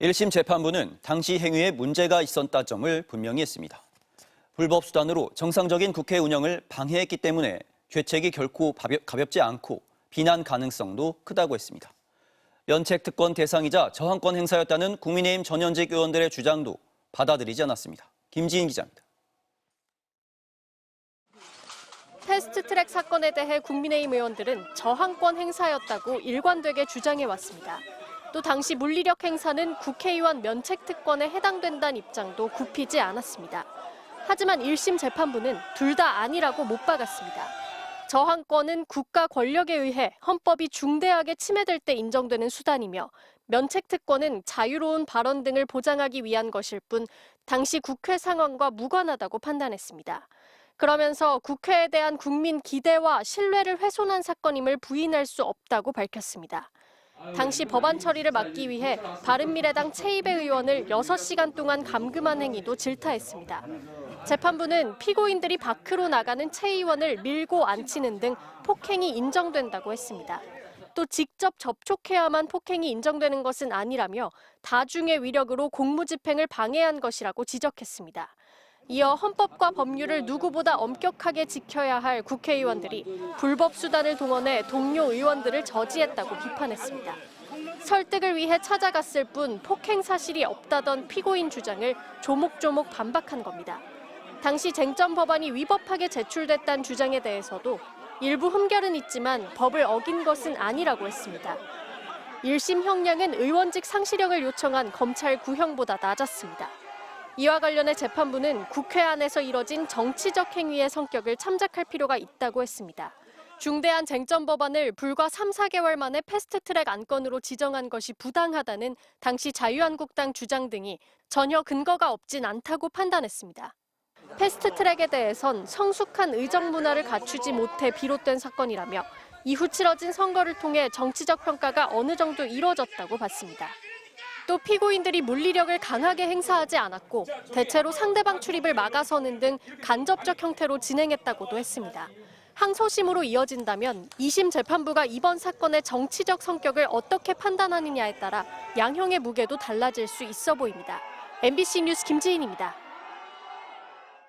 1심 재판부는 당시 행위에 문제가 있었다는 점을 분명히 했습니다. 불법 수단으로 정상적인 국회 운영을 방해했기 때문에 죄책이 결코 가볍지 않고 비난 가능성도 크다고 했습니다. 면책특권 대상이자 저항권 행사였다는 국민의힘 전현직 의원들의 주장도 받아들이지 않았습니다. 김지인 기자입니다. 패스트트랙 사건에 대해 국민의힘 의원들은 저항권 행사였다고 일관되게 주장해왔습니다. 또 당시 물리력 행사는 국회의원 면책특권에 해당된다는 입장도 굽히지 않았습니다. 하지만 1심 재판부는 둘 다 아니라고 못 박았습니다. 저항권은 국가 권력에 의해 헌법이 중대하게 침해될 때 인정되는 수단이며 면책특권은 자유로운 발언 등을 보장하기 위한 것일 뿐 당시 국회 상황과 무관하다고 판단했습니다. 그러면서 국회에 대한 국민 기대와 신뢰를 훼손한 사건임을 부인할 수 없다고 밝혔습니다. 당시 법안 처리를 막기 위해 바른미래당 최이배 의원을 6시간 동안 감금한 행위도 질타했습니다. 재판부는 피고인들이 밖으로 나가는 최 의원을 밀고 앉히는 등 폭행이 인정된다고 했습니다. 또 직접 접촉해야만 폭행이 인정되는 것은 아니라며 다중의 위력으로 공무집행을 방해한 것이라고 지적했습니다. 이어 헌법과 법률을 누구보다 엄격하게 지켜야 할 국회의원들이 불법 수단을 동원해 동료 의원들을 저지했다고 비판했습니다. 설득을 위해 찾아갔을 뿐 폭행 사실이 없다던 피고인 주장을 조목조목 반박한 겁니다. 당시 쟁점 법안이 위법하게 제출됐다는 주장에 대해서도 일부 흠결은 있지만 법을 어긴 것은 아니라고 했습니다. 1심 형량은 의원직 상실형을 요청한 검찰 구형보다 낮았습니다. 이와 관련해 재판부는 국회 안에서 이뤄진 정치적 행위의 성격을 참작할 필요가 있다고 했습니다. 중대한 쟁점 법안을 불과 3, 4개월 만에 패스트트랙 안건으로 지정한 것이 부당하다는 당시 자유한국당 주장 등이 전혀 근거가 없진 않다고 판단했습니다. 패스트트랙에 대해선 성숙한 의정 문화를 갖추지 못해 비롯된 사건이라며 이후 치러진 선거를 통해 정치적 평가가 어느 정도 이뤄졌다고 봤습니다. 또 피고인들이 물리력을 강하게 행사하지 않았고 대체로 상대방 출입을 막아서는 등 간접적 형태로 진행했다고도 했습니다. 항소심으로 이어진다면 2심 재판부가 이번 사건의 정치적 성격을 어떻게 판단하느냐에 따라 양형의 무게도 달라질 수 있어 보입니다. MBC 뉴스 김지인입니다.